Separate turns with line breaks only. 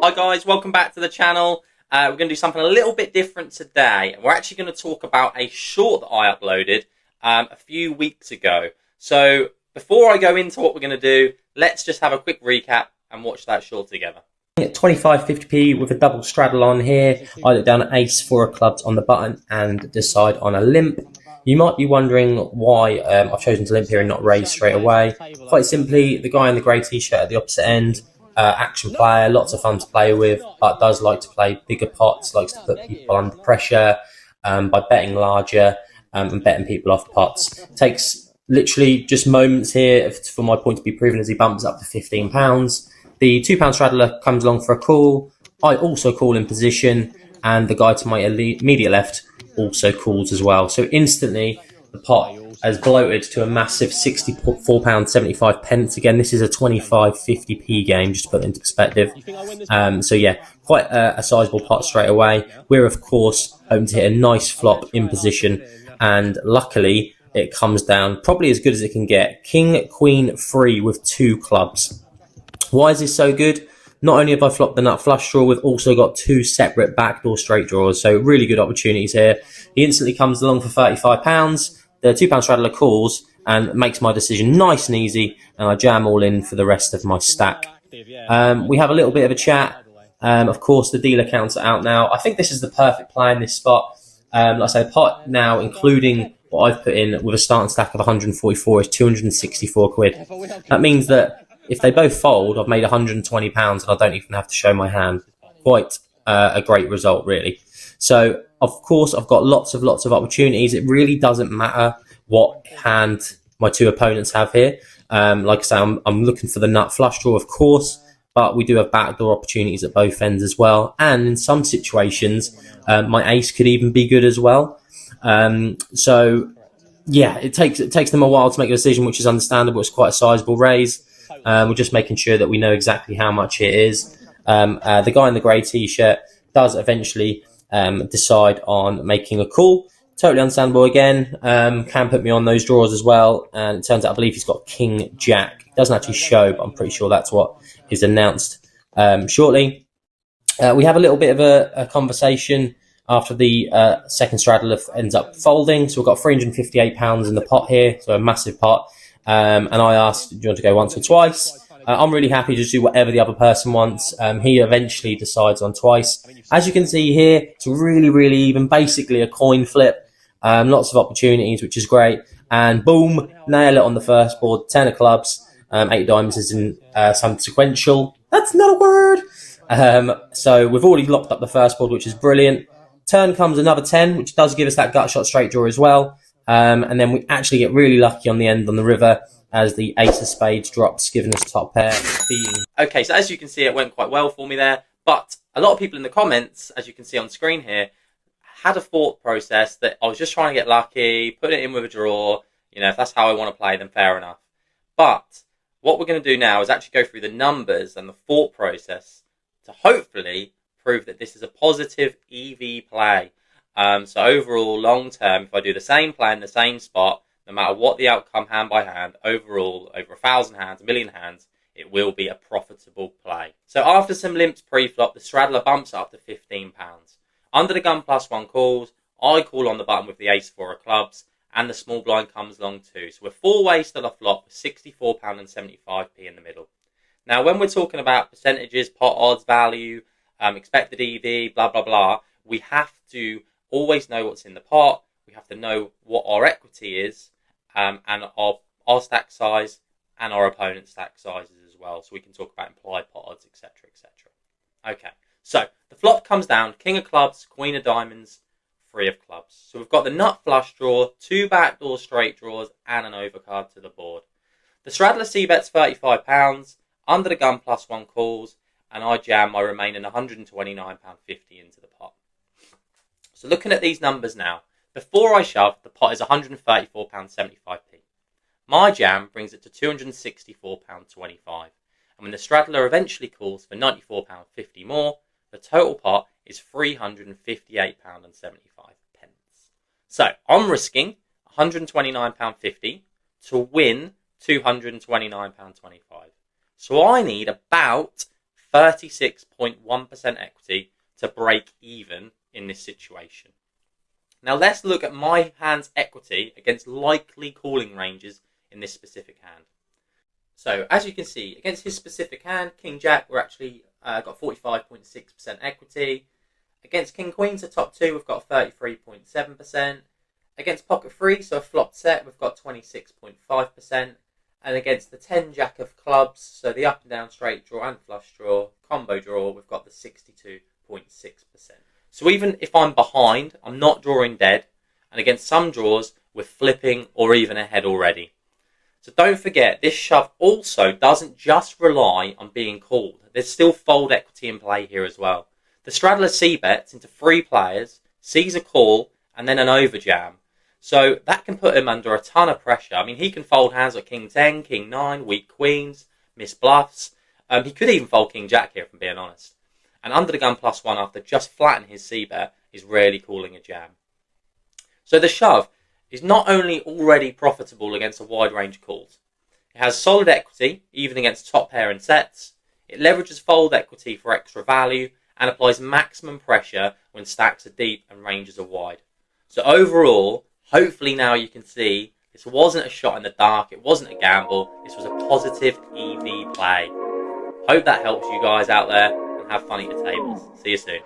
Hi guys, welcome back to the channel. We're going to do something a little bit different today. We're actually going to talk about a short that I uploaded a few weeks ago. So before I go into what we're going to do, let's just have a quick recap and watch that short together.
25.50p with a double straddle on here. I look down at ace, four of clubs on the button and decide on a limp. You might be wondering why I've chosen to limp here and not raise straight away. Quite simply, the guy in the grey t-shirt at the opposite end, action player, lots of fun to play with, but does like to play bigger pots, likes to put people under pressure by betting larger and betting people off pots. Takes literally just moments here for my point to be proven as he bumps up to £15. The £2 straddler comes along for a call. I also call in position, and the guy to my immediate left also calls as well. So instantly, the pot has bloated to a massive £64.75. Again, this is a 25.50p game, just to put it into perspective. So yeah, quite a sizable pot straight away. We're, of course, hoping to hit a nice flop in position, and luckily, it comes down probably as good as it can get. King, queen, free with two clubs. Why is this so good? Not only have I flopped the nut flush draw, we've also got two separate backdoor straight draws, so really good opportunities here. He instantly comes along for £35. The £2 straddler calls and makes my decision nice and easy, and I jam all in for the rest of my stack. We have a little bit of a chat. Of course, the dealer counts are out now. I think this is the perfect play in this spot. Like I say, pot now, including what I've put in with a starting stack of 144, is 264 quid. That means that if they both fold, I've made £120 and I don't even have to show my hand. Quite a great result, really. So, of course, I've got lots of opportunities. It really doesn't matter what hand my two opponents have here. Like I say, I'm looking for the nut flush draw, of course, but we do have backdoor opportunities at both ends as well. And in some situations, my ace could even be good as well. So, yeah, it takes them a while to make a decision, which is understandable. It's quite a sizable raise. We're just making sure that we know exactly how much it is. The guy in the grey t-shirt does eventually decide on making a call. Totally understandable again. Can put me on those draws as well. And it turns out I believe he's got King Jack. It doesn't actually show, but I'm pretty sure that's what is announced shortly. We have a little bit of a conversation after the second straddler ends up folding. So we've got £358 in the pot here, so a massive pot. And I asked, do you want to go once or twice? I'm really happy to do whatever the other person wants. He eventually decides on twice. As you can see here, it's really even, basically a coin flip. Lots of opportunities, which is great. And boom, nail it on the first board. 10 of clubs, 8 diamonds is in some sequential. That's not a word. So we've already locked up the first board, which is brilliant. Turn comes another 10, which does give us that gut shot straight draw as well. And then we actually get really lucky on the end on the river as the ace of spades drops, giving us top pair.
Okay, so as you can see, it went quite well for me there. But a lot of people in the comments, as you can see on screen here, had a thought process that I was just trying to get lucky, put it in with a draw. You know, if that's how I want to play, then fair enough. But what we're going to do now is actually go through the numbers and the thought process to hopefully prove that this is a positive EV play. So overall, long term, if I do the same play in the same spot, no matter what the outcome hand by hand, overall, over 1,000 hands, a million hands, it will be a profitable play. So after some limps pre-flop, the straddler bumps up to £15. Under the gun +1 calls, I call on the button with the ace four of clubs, and the small blind comes along too. So we're four ways still a flop with £64.75 in the middle. Now, when we're talking about percentages, pot odds, value, expected EV, blah, blah, blah, we have to always know what's in the pot. We have to know what our equity is, and our stack size and our opponent's stack sizes as well. So we can talk about implied pot odds, etc., etc. Okay, so the flop comes down, king of clubs, queen of diamonds, three of clubs. So we've got the nut flush draw, two backdoor straight draws, and an overcard to the board. The straddler c-bets £35, under the gun +1 calls, and I jam my remaining £129.50 into the pot. So looking at these numbers now, before I shove, the pot is £134.75p. My jam brings it to £264.25. And when the straddler eventually calls for £94.50 more, the total pot is £358.75. So I'm risking £129.50 to win £229.25. So I need about 36.1% equity to break even in this situation. Now let's look at my hand's equity against likely calling ranges in this specific hand. So as you can see, against his specific hand, King Jack, we're actually got 45.6% equity. Against King Queen's the top two, we've got 33.7%. Against Pocket Three, so a flopped set, we've got 26.5%. And against the 10 Jack of clubs, so the up and down straight draw and flush draw, combo draw, we've got the 62.6%. So even if I'm behind, I'm not drawing dead. And against some draws, we're flipping or even ahead already. So don't forget, this shove also doesn't just rely on being called. There's still fold equity in play here as well. The straddler c-bets into 3 players, sees a call, and then an overjam. So that can put him under a ton of pressure. I mean, he can fold hands like King 10, King 9, weak queens, miss bluffs. He could even fold King Jack here, if I'm being honest. And under the gun +1 after just flattening his c-bet is really calling a jam. So the shove is not only already profitable against a wide range of calls, it has solid equity, even against top pair and sets. It leverages fold equity for extra value and applies maximum pressure when stacks are deep and ranges are wide. So overall, hopefully now you can see this wasn't a shot in the dark, it wasn't a gamble, this was a positive EV play. Hope that helps you guys out there, and have fun at your tables. See you soon.